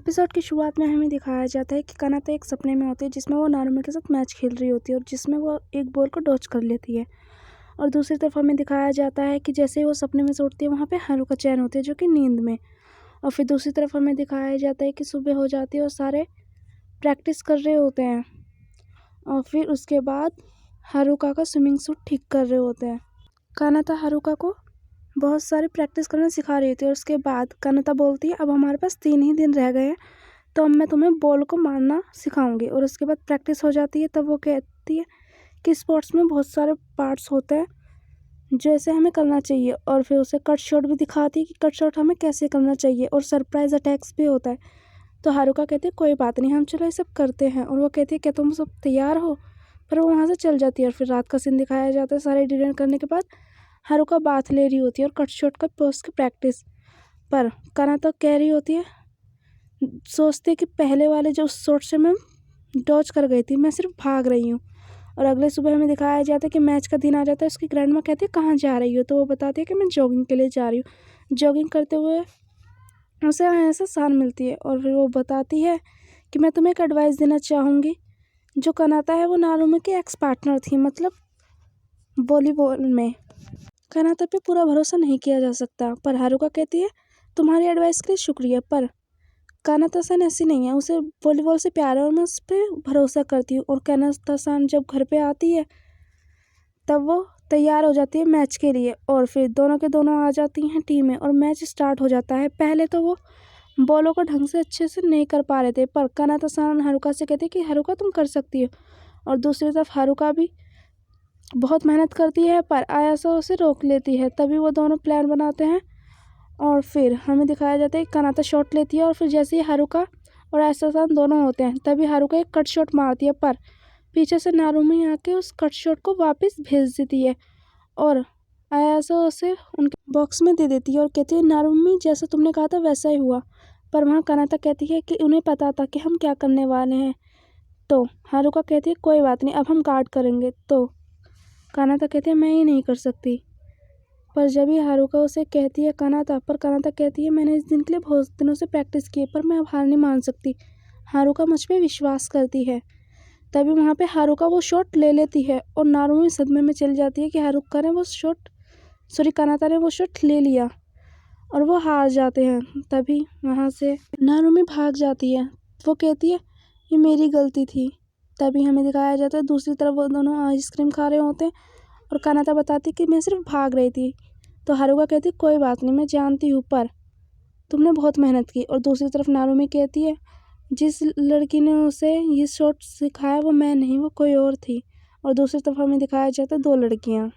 Episode की शुरुआत में हमें दिखाया जाता है कि कानाता एक सपने में होती है जिसमें वो नारुमी के साथ मैच खेल रही होती है और जिसमें वो एक बॉल को डॉच कर लेती है। और दूसरी तरफ हमें दिखाया जाता है कि जैसे ही वो सपने में से उठती है वहाँ पे हारुका चैन होती है जो कि नींद में। और फिर दूसरी तरफ हमें दिखाया जाता है कि सुबह हो जाती है और सारे प्रैक्टिस कर रहे होते हैं और फिर उसके बाद हारुका का स्विमिंग सूट ठीक कर रहे होते हैं। कानाता हारुका को बहुत सारी प्रैक्टिस करना सिखा रही थी और उसके बाद कानाता बोलती है अब हमारे पास 3 ही दिन रह गए हैं तो अब मैं तुम्हें बॉल को मारना सिखाऊंगी। और उसके बाद प्रैक्टिस हो जाती है तब वो कहती है कि स्पोर्ट्स में बहुत सारे पार्ट्स होते हैं जैसे हमें करना चाहिए और फिर उसे कट शॉट भी दिखाती है कि कट शॉट हमें कैसे करना चाहिए और सरप्राइज अटैक्स भी होता है। तो हारुका कहती है कोई बात नहीं हम चलो ये सब करते हैं और वो कहती है क्या तुम सब तैयार हो, पर वो वहाँ से चल जाती है। और फिर रात का सीन दिखाया जाता है। सारे डिनर करने के बाद हारुका बाथ ले रही होती है और कट शॉट का पोस्ट की प्रैक्टिस पर कानाता कह रही होती है सोचते कि पहले वाले जो शॉट से मैं डॉच कर गई थी, मैं सिर्फ भाग रही हूँ। और अगले सुबह हमें दिखाया जाता है कि मैच का दिन आ जाता है। उसकी ग्रैंड माँ कहती है कहाँ जा रही हो, तो वो बताती है कि मैं जॉगिंग के लिए जा रही हूँ। जॉगिंग करते हुए उसे ऐसा शान मिलती है और फिर वो बताती है कि मैं तुम्हें एक एडवाइस देना चाहूँगी। जो कानाता है वो नारुमी की एक्स पार्टनर थी, मतलब वॉलीबॉल में। कानाता पे पूरा भरोसा नहीं किया जा सकता, पर हारुका कहती है तुम्हारी एडवाइस के लिए शुक्रिया, पर कानाता-सान ऐसी नहीं है, उसे वॉलीबॉल से प्यार है और मैं उस पर भरोसा करती हूँ। और कानाता-सान जब घर पे आती है तब वो तैयार हो जाती है मैच के लिए और फिर दोनों के दोनों आ जाती हैं टीम में और मैच स्टार्ट हो जाता है। पहले तो वो बॉलों को ढंग से अच्छे से नहीं कर पा रहे थे, पर कानाता-सान हारुका से कहती है कि हारुका तुम कर सकती हो। और दूसरी तरफ हारुका भी बहुत मेहनत करती है पर आयासा उसे रोक लेती है। तभी वो दोनों प्लान बनाते हैं और फिर हमें दिखाया जाता है कि कानाता शॉट लेती है और फिर जैसे ही हारुका और आयासा-सान दोनों होते हैं तभी हारुका एक कट शॉट मारती है, पर पीछे से नारुमी आके उस कट शॉट को वापस भेज देती है और आयासा उसे उनके बॉक्स में दे देती है और कहती है नारुमी जैसा तुमने कहा था वैसा ही हुआ। पर वहाँ कानाता कहती है कि उन्हें पता था कि हम क्या करने वाले हैं। तो हारुका कहती है कोई बात नहीं अब हम गार्ड करेंगे। तो कानाता कहती है मैं ये नहीं कर सकती। पर जब ही हारुका उसे कहती है कानाता कहती है मैंने इस दिन के लिए बहुत दिनों से प्रैक्टिस की है पर मैं अब हार नहीं मान सकती। हारुका मुझ पे विश्वास करती है। तभी वहाँ पे हारुका वो शॉट ले लेती है और नारुमी सदमे में चली जाती है कि हारुका ने वो शॉट कानाता ने वो शॉट ले लिया और वो हार जाते हैं। तभी वहाँ से नारुमी भाग जाती है, वो कहती है ये मेरी गलती थी। तभी हमें दिखाया जाता है दूसरी तरफ वो दोनों आइसक्रीम खा रहे होते हैं और कानाता बताती कि मैं सिर्फ भाग रही थी। तो हारुका कहती कोई बात नहीं मैं जानती हूँ पर तुमने बहुत मेहनत की। और दूसरी तरफ नारुमी कहती है जिस लड़की ने उसे ये शॉट सिखाया वो मैं नहीं, वो कोई और थी। और दूसरी तरफ हमें दिखाया जाता है 2 लड़कियाँ।